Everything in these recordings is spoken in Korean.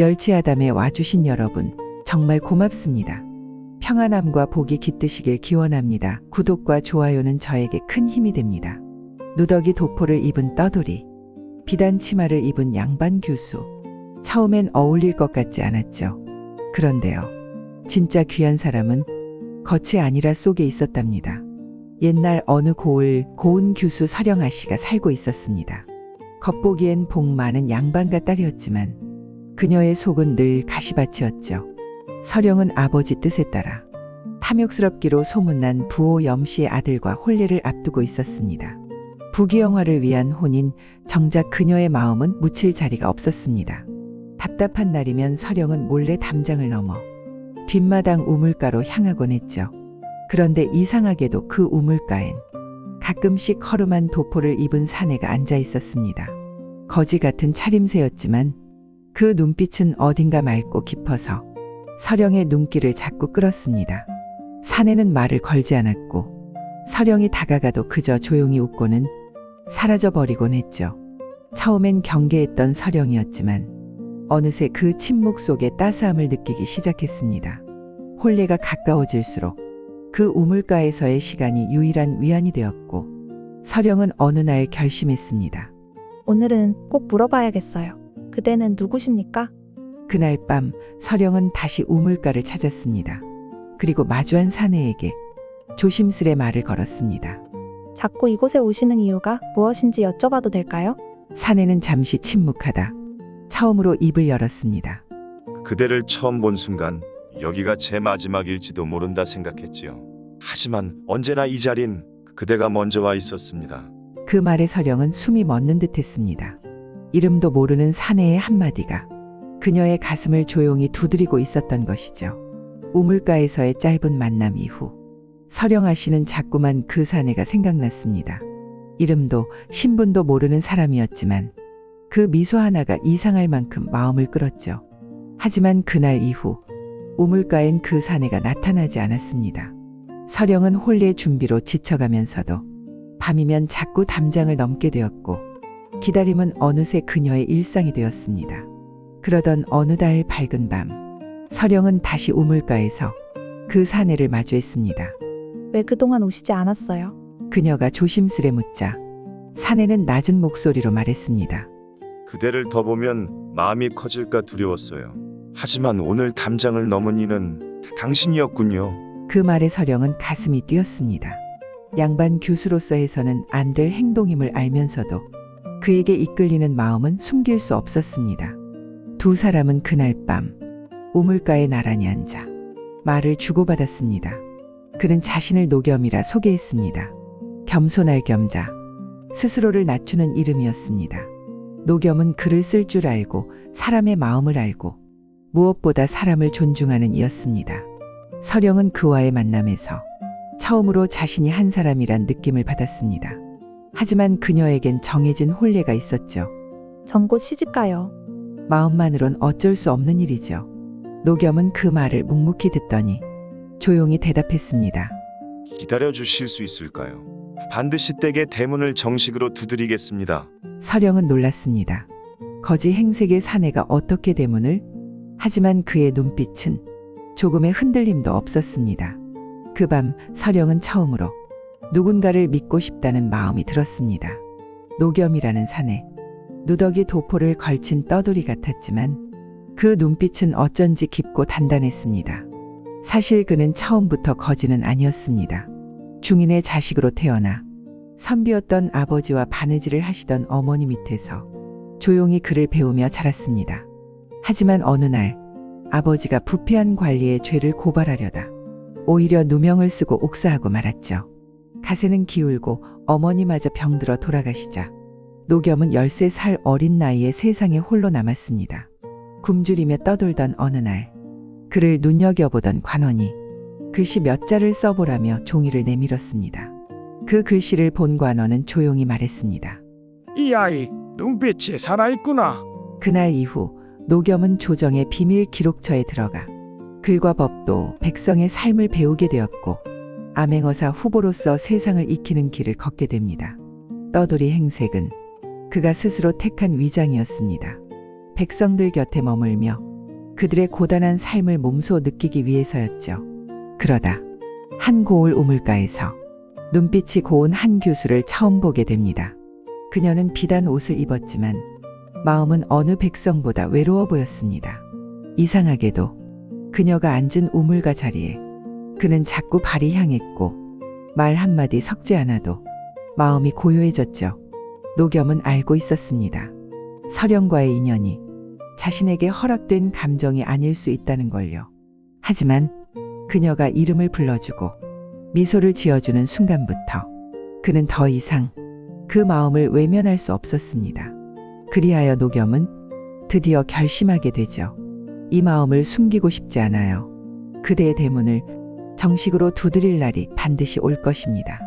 멸치아담에 와주신 여러분, 정말 고맙습니다. 평안함과 복이 깃드시길 기원합니다. 구독과 좋아요는 저에게 큰 힘이 됩니다. 누더기 도포를 입은 떠돌이, 비단 치마를 입은 양반 교수. 처음엔 어울릴 것 같지 않았죠. 그런데요. 진짜 귀한 사람은 겉이 아니라 속에 있었답니다. 옛날 어느 고운 교수 서령 아씨가 살고 있었습니다. 겉보기엔 복 많은 양반가 딸이었지만 그녀의 속은 늘 가시밭이었죠. 서령은 아버지 뜻에 따라 탐욕스럽기로 소문난 부호 염씨의 아들과 혼례를 앞두고 있었습니다. 부귀영화를 위한 혼인, 정작 그녀의 마음은 묻힐 자리가 없었습니다. 답답한 날이면 서령은 몰래 담장을 넘어 뒷마당 우물가로 향하곤 했죠. 그런데 이상하게도 그 우물가엔 가끔씩 허름한 도포를 입은 사내가 앉아 있었습니다. 거지 같은 차림새였지만 그 눈빛은 어딘가 맑고 깊어서 서령의 눈길을 자꾸 끌었습니다. 사내는 말을 걸지 않았고 서령이 다가가도 그저 조용히 웃고는 사라져버리곤 했죠. 처음엔 경계했던 서령이었지만 어느새 그 침묵 속에 따스함을 느끼기 시작했습니다. 혼례가 가까워질수록 그 우물가에서의 시간이 유일한 위안이 되었고 서령은 어느 날 결심했습니다. 오늘은 꼭 물어봐야겠어요. 그대는 누구십니까? 그날 밤 서령은 다시 우물가를 찾았습니다. 그리고 마주한 사내에게 조심스레 말을 걸었습니다. 자꾸 이곳에 오시는 이유가 무엇인지 여쭤봐도 될까요? 사내는 잠시 침묵하다 처음으로 입을 열었습니다. 그대를 처음 본 순간 여기가 제 마지막일지도 모른다 생각했지요. 하지만 언제나 이 자린 그대가 먼저 와 있었습니다. 그 말에 서령은 숨이 멎는 듯했습니다. 이름도 모르는 사내의 한마디가 그녀의 가슴을 조용히 두드리고 있었던 것이죠. 우물가에서의 짧은 만남 이후 서령아 씨는 자꾸만 그 사내가 생각났습니다. 이름도 신분도 모르는 사람이었지만 그 미소 하나가 이상할 만큼 마음을 끌었죠. 하지만 그날 이후 우물가엔 그 사내가 나타나지 않았습니다. 서령은 혼례 준비로 지쳐가면서도 밤이면 자꾸 담장을 넘게 되었고 기다림은 어느새 그녀의 일상이 되었습니다. 그러던 어느 달 밝은 밤 서령은 다시 우물가에서 그 사내를 마주했습니다. 왜 그동안 오시지 않았어요? 그녀가 조심스레 묻자 사내는 낮은 목소리로 말했습니다. 그대를 더 보면 마음이 커질까 두려웠어요. 하지만 오늘 담장을 넘은 이는 당신이었군요. 그 말에 서령은 가슴이 뛰었습니다. 양반 교수로서 해서는 안 될 행동임을 알면서도 그에게 이끌리는 마음은 숨길 수 없었습니다. 두 사람은 그날 밤 우물가에 나란히 앉아 말을 주고받았습니다. 그는 자신을 노겸이라 소개했습니다. 겸손할 겸자, 스스로를 낮추는 이름이었습니다. 노겸은 글을 쓸 줄 알고 사람의 마음을 알고 무엇보다 사람을 존중하는 이였습니다. 서령은 그와의 만남에서 처음으로 자신이 한 사람이란 느낌을 받았습니다. 하지만 그녀에겐 정해진 혼례가 있었죠. 전 곧 시집가요. 마음만으론 어쩔 수 없는 일이죠. 노겸은 그 말을 묵묵히 듣더니 조용히 대답했습니다. 기다려 주실 수 있을까요? 반드시 댁의 대문을 정식으로 두드리겠습니다. 서령은 놀랐습니다. 거지 행색의 사내가 어떻게 대문을? 하지만 그의 눈빛은 조금의 흔들림도 없었습니다. 그 밤 서령은 처음으로 누군가를 믿고 싶다는 마음이 들었습니다. 노겸이라는 사내, 누더기 도포를 걸친 떠돌이 같았지만 그 눈빛은 어쩐지 깊고 단단했습니다. 사실 그는 처음부터 거지는 아니었습니다. 중인의 자식으로 태어나 선비였던 아버지와 바느질을 하시던 어머니 밑에서 조용히 글을 배우며 자랐습니다. 하지만 어느 날 아버지가 부패한 관리의 죄를 고발하려다 오히려 누명을 쓰고 옥사하고 말았죠. 가세는 기울고 어머니마저 병들어 돌아가시자 노겸은 13살 어린 나이에 세상에 홀로 남았습니다. 굶주리며 떠돌던 어느 날 그를 눈여겨보던 관원이 글씨 몇 자를 써보라며 종이를 내밀었습니다. 그 글씨를 본 관원은 조용히 말했습니다. 이 아이 눈빛이 살아있구나. 그날 이후 노겸은 조정의 비밀 기록처에 들어가 글과 법도 백성의 삶을 배우게 되었고 암행어사 후보로서 세상을 익히는 길을 걷게 됩니다. 떠돌이 행색은 그가 스스로 택한 위장이었습니다. 백성들 곁에 머물며 그들의 고단한 삶을 몸소 느끼기 위해서였죠. 그러다 한 고을 우물가에서 눈빛이 고운 한 교수를 처음 보게 됩니다. 그녀는 비단 옷을 입었지만 마음은 어느 백성보다 외로워 보였습니다. 이상하게도 그녀가 앉은 우물가 자리에 그는 자꾸 발이 향했고 말 한마디 섞지 않아도 마음이 고요해졌죠. 노겸은 알고 있었습니다. 설영과의 인연이 자신에게 허락된 감정이 아닐 수 있다는 걸요. 하지만 그녀가 이름을 불러주고 미소를 지어주는 순간부터 그는 더 이상 그 마음을 외면할 수 없었습니다. 그리하여 노겸은 드디어 결심하게 되죠. 이 마음을 숨기고 싶지 않아요. 그대의 대문을 정식으로 두드릴 날이 반드시 올 것입니다.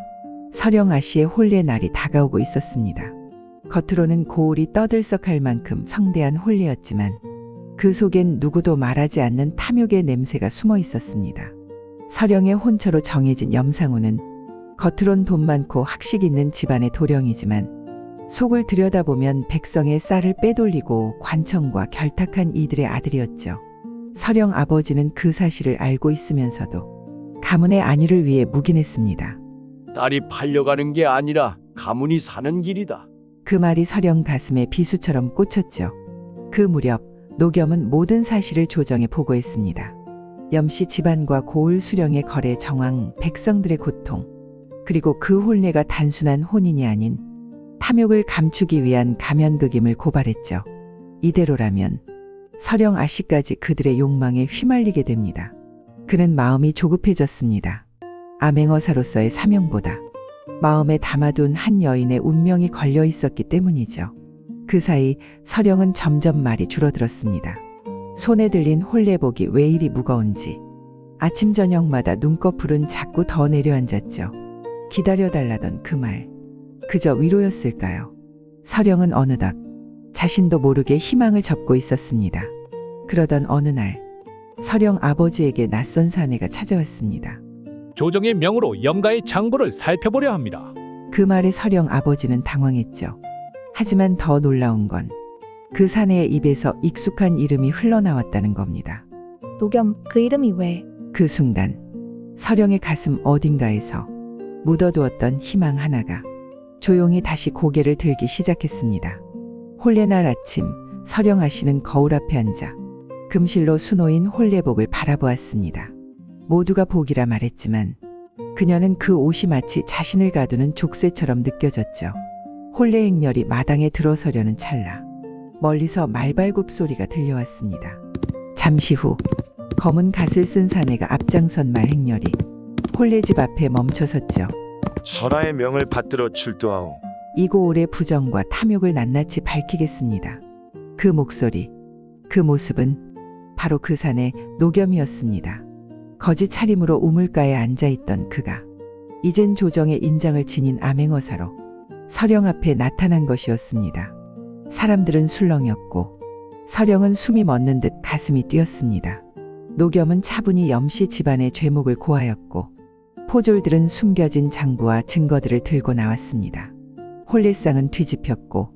설영아 씨의 혼례 날이 다가오고 있었습니다. 겉으로는 고울이 떠들썩할 만큼 성대한 혼례였지만 그 속엔 누구도 말하지 않는 탐욕의 냄새가 숨어 있었습니다. 설영의 혼처로 정해진 염상우는 겉으론 돈 많고 학식 있는 집안의 도령이지만 속을 들여다보면 백성의 쌀을 빼돌리고 관청과 결탁한 이들의 아들이었죠. 설영 아버지는 그 사실을 알고 있으면서도 가문의 안위를 위해 묵인했습니다. 딸이 팔려가는 게 아니라 가문이 사는 길이다. 그 말이 설영 가슴에 비수처럼 꽂혔죠. 그 무렵 노겸은 모든 사실을 조정에 보고했습니다. 염씨 집안과 고을 수령의 거래 정황, 백성들의 고통, 그리고 그 혼례가 단순한 혼인이 아닌 탐욕을 감추기 위한 가면극임을 고발했죠. 이대로라면 설영 아씨까지 그들의 욕망에 휘말리게 됩니다. 그는 마음이 조급해졌습니다. 암행어사로서의 사명보다 마음에 담아둔 한 여인의 운명이 걸려 있었기 때문이죠. 그 사이 설영은 점점 말이 줄어들었습니다. 손에 들린 혼례복이 왜 이리 무거운지 아침 저녁마다 눈꺼풀은 자꾸 더 내려앉았죠. 기다려달라던 그 말, 그저 위로였을까요? 설영은 어느덧 자신도 모르게 희망을 접고 있었습니다. 그러던 어느 날 설영 아버지에게 낯선 사내가 찾아왔습니다. 조정의 명으로 염가의 장부를 살펴보려 합니다. 그 말에 설영 아버지는 당황했죠. 하지만 더 놀라운 건 그 사내의 입에서 익숙한 이름이 흘러나왔다는 겁니다. 노겸, 그 이름이 왜? 그 순간 설영의 가슴 어딘가에서 묻어두었던 희망 하나가 조용히 다시 고개를 들기 시작했습니다. 혼례날 아침 설영아 씨는 거울 앞에 앉아 금실로 수놓인 혼례복을 바라보았습니다. 모두가 복이라 말했지만 그녀는 그 옷이 마치 자신을 가두는 족쇄처럼 느껴졌죠. 혼례 행렬이 마당에 들어서려는 찰나 멀리서 말발굽 소리가 들려왔습니다. 잠시 후 검은 갓을 쓴 사내가 앞장선 말 행렬이 혼례집 앞에 멈춰섰죠. 전하의 명을 받들어 출두하오. 이 고을의 부정과 탐욕을 낱낱이 밝히겠습니다. 그 목소리, 그 모습은 바로 그 사내 노겸이었습니다. 거지 차림으로 우물가에 앉아있던 그가 이젠 조정의 인장을 지닌 암행어사로 설영 앞에 나타난 것이었습니다. 사람들은 술렁였고 설영은 숨이 멎는 듯 가슴이 뛰었습니다. 노겸은 차분히 염씨 집안의 죄목을 고하였고 포졸들은 숨겨진 장부와 증거들을 들고 나왔습니다. 혼례상은 뒤집혔고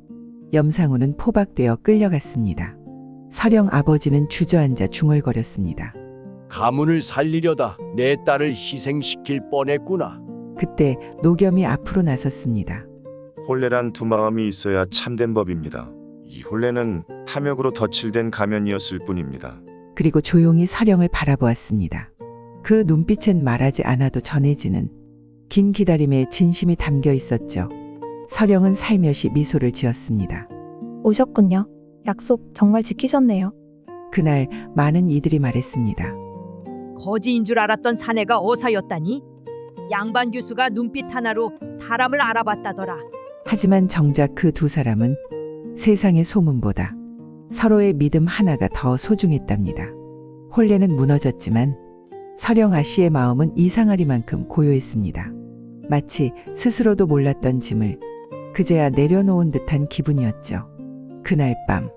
염상우는 포박되어 끌려갔습니다. 설영 아버지는 주저앉아 중얼거렸습니다. 가문을 살리려다 내 딸을 희생시킬 뻔했구나. 그때 노겸이 앞으로 나섰습니다. 혼례란 두 마음이 있어야 참된 법입니다. 이 혼례는 탐욕으로 덧칠된 가면이었을 뿐입니다. 그리고 조용히 설영을 바라보았습니다. 그 눈빛엔 말하지 않아도 전해지는 긴 기다림에 진심이 담겨 있었죠. 설영은 살며시 미소를 지었습니다. 오셨군요. 약속 정말 지키셨네요. 그날 많은 이들이 말했습니다. 거지인 줄 알았던 사내가 어사였다니? 양반 교수가 눈빛 하나로 사람을 알아봤다더라. 하지만 정작 그 두 사람은 세상의 소문보다 서로의 믿음 하나가 더 소중했답니다. 혼례는 무너졌지만 설영아 씨의 마음은 이상하리만큼 고요했습니다. 마치 스스로도 몰랐던 짐을 그제야 내려놓은 듯한 기분이었죠. 그날 밤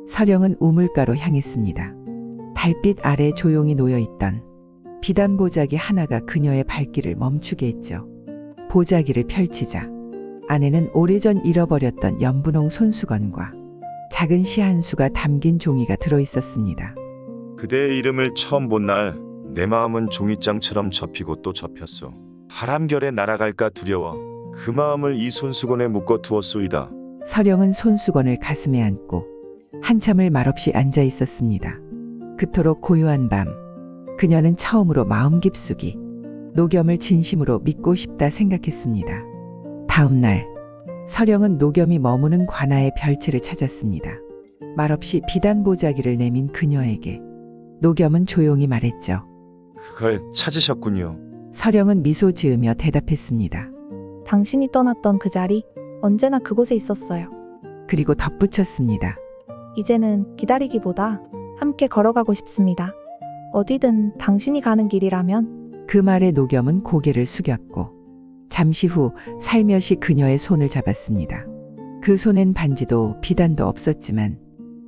설영은 우물가로 향했습니다. 달빛 아래 조용히 놓여있던 비단 보자기 하나가 그녀의 발길을 멈추게 했죠. 보자기를 펼치자 안에는 오래전 잃어버렸던 연분홍 손수건과 작은 시 한 수가 담긴 종이가 들어있었습니다. 그대의 이름을 처음 본 날 내 마음은 종이장처럼 접히고 또 접혔소. 바람결에 날아갈까 두려워 그 마음을 이 손수건에 묶어 두었소이다. 서령은 손수건을 가슴에 안고 한참을 말없이 앉아 있었습니다. 그토록 고요한 밤, 그녀는 처음으로 마음 깊숙이 노겸을 진심으로 믿고 싶다 생각했습니다. 다음 날, 서령은 노겸이 머무는 관아의 별채를 찾았습니다. 말없이 비단 보자기를 내민 그녀에게 노겸은 조용히 말했죠. 그걸 찾으셨군요. 서령은 미소 지으며 대답했습니다. 당신이 떠났던 그 자리, 언제나 그곳에 있었어요. 그리고 덧붙였습니다. 이제는 기다리기보다 함께 걸어가고 싶습니다. 어디든 당신이 가는 길이라면. 그 말에 노겸은 고개를 숙였고 잠시 후 살며시 그녀의 손을 잡았습니다. 그 손엔 반지도 비단도 없었지만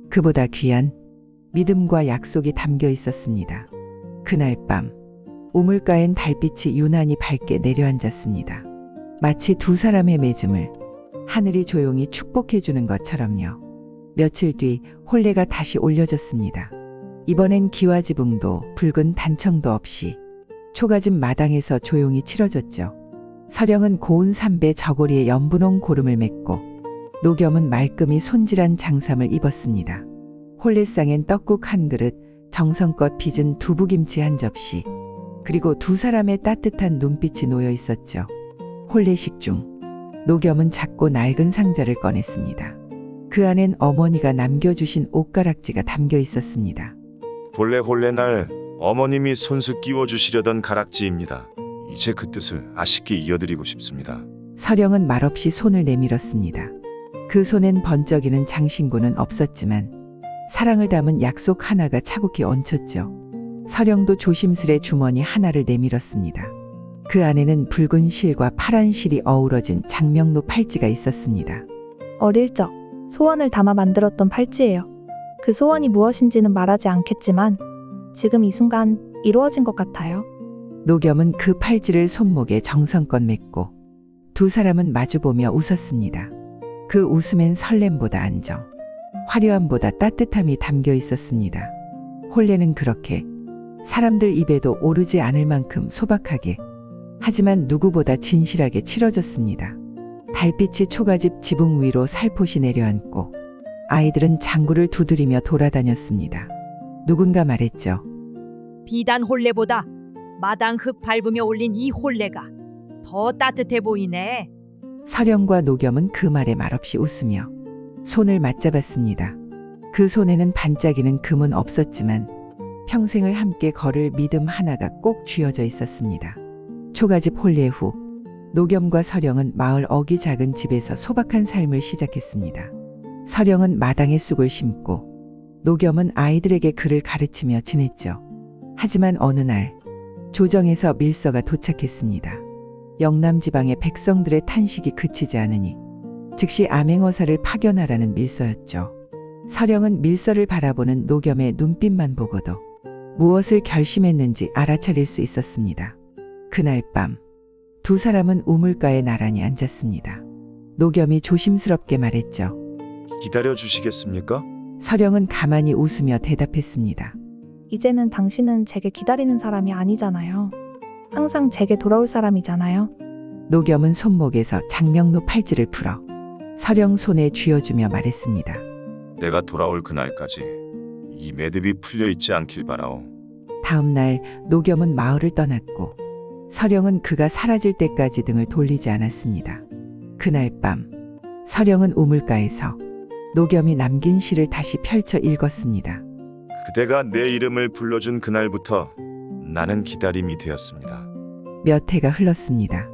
그보다 귀한 믿음과 약속이 담겨 있었습니다. 그날 밤 우물가엔 달빛이 유난히 밝게 내려앉았습니다. 마치 두 사람의 맺음을 하늘이 조용히 축복해 주는 것처럼요. 며칠 뒤 혼례가 다시 올려졌습니다. 이번엔 기와지붕도 붉은 단청도 없이 초가집 마당에서 조용히 치러졌죠. 서령은 고운 삼배 저고리에 연분홍 고름을 맺고 노겸은 말끔히 손질한 장삼을 입었습니다. 혼례상엔 떡국 한 그릇, 정성껏 빚은 두부김치 한 접시, 그리고 두 사람의 따뜻한 눈빛이 놓여 있었죠. 혼례식 중 노겸은 작고 낡은 상자를 꺼냈습니다. 그 안엔 어머니가 남겨주신 옷가락지가 담겨 있었습니다. 본래 혼례날 어머님이 손수 끼워주시려던 가락지입니다. 이제 그 뜻을 아쉽게 이어드리고 싶습니다. 서령은 말없이 손을 내밀었습니다. 그 손엔 번쩍이는 장신구는 없었지만 사랑을 담은 약속 하나가 차곡히 얹혔죠. 서령도 조심스레 주머니 하나를 내밀었습니다. 그 안에는 붉은 실과 파란 실이 어우러진 장명로 팔찌가 있었습니다. 어릴 적 소원을 담아 만들었던 팔찌예요. 그 소원이 무엇인지는 말하지 않겠지만 지금 이 순간 이루어진 것 같아요. 노겸은 그 팔찌를 손목에 정성껏 맸고 두 사람은 마주보며 웃었습니다. 그 웃음엔 설렘보다 안정, 화려함보다 따뜻함이 담겨 있었습니다. 혼례는 그렇게 사람들 입에도 오르지 않을 만큼 소박하게, 하지만 누구보다 진실하게 치러졌습니다. 달빛이 초가집 지붕 위로 살포시 내려앉고 아이들은 장구를 두드리며 돌아다녔습니다. 누군가 말했죠. 비단 혼례보다 마당 흙 밟으며 올린 이 혼례가 더 따뜻해 보이네. 서령과 노겸은 그 말에 말없이 웃으며 손을 맞잡았습니다. 그 손에는 반짝이는 금은 없었지만 평생을 함께 걸을 믿음 하나가 꼭 쥐어져 있었습니다. 초가집 혼례 후 노겸과 서령은 마을 어기 작은 집에서 소박한 삶을 시작했습니다. 서령은 마당에 쑥을 심고 노겸은 아이들에게 글을 가르치며 지냈죠. 하지만 어느 날 조정에서 밀서가 도착했습니다. 영남 지방의 백성들의 탄식이 그치지 않으니 즉시 암행어사를 파견하라는 밀서였죠. 서령은 밀서를 바라보는 노겸의 눈빛만 보고도 무엇을 결심했는지 알아차릴 수 있었습니다. 그날 밤 두 사람은 우물가에 나란히 앉았습니다. 노겸이 조심스럽게 말했죠. 기다려 주시겠습니까? 서령은 가만히 웃으며 대답했습니다. 이제는 당신은 제게 기다리는 사람이 아니잖아요. 항상 제게 돌아올 사람이잖아요. 노겸은 손목에서 장명로 팔찌를 풀어 서령 손에 쥐어주며 말했습니다. 내가 돌아올 그날까지 이 매듭이 풀려 있지 않길 바라오. 다음 날 노겸은 마을을 떠났고 서령은 그가 사라질 때까지 등을 돌리지 않았습니다. 그날 밤 서령은 우물가에서 노겸이 남긴 시를 다시 펼쳐 읽었습니다. 그대가 내 이름을 불러준 그날부터 나는 기다림이 되었습니다. 몇 해가 흘렀습니다.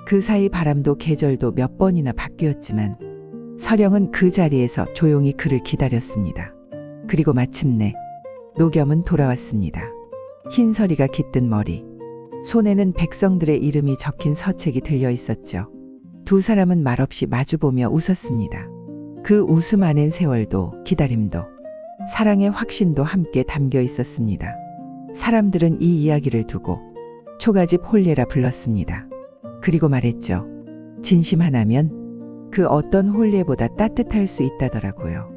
그 사이 바람도 계절도 몇 번이나 바뀌었지만 서령은 그 자리에서 조용히 그를 기다렸습니다. 그리고 마침내 노겸은 돌아왔습니다. 흰 서리가 깃든 머리, 손에는 백성들의 이름이 적힌 서책이 들려 있었죠. 두 사람은 말없이 마주보며 웃었습니다. 그 웃음 안엔 세월도 기다림도 사랑의 확신도 함께 담겨 있었습니다. 사람들은 이 이야기를 두고 초가집 혼례라 불렀습니다. 그리고 말했죠. 진심 하나면 그 어떤 혼례보다 따뜻할 수 있다더라고요.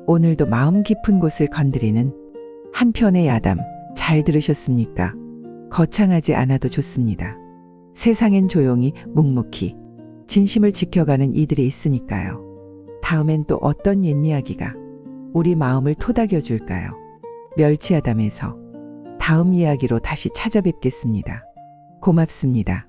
오늘도 마음 깊은 곳을 건드리는 한편의 야담, 잘 들으셨습니까? 거창하지 않아도 좋습니다. 세상엔 조용히 묵묵히 진심을 지켜가는 이들이 있으니까요. 다음엔 또 어떤 옛 이야기가 우리 마음을 토닥여 줄까요? 멸치야담에서 다음 이야기로 다시 찾아뵙겠습니다. 고맙습니다.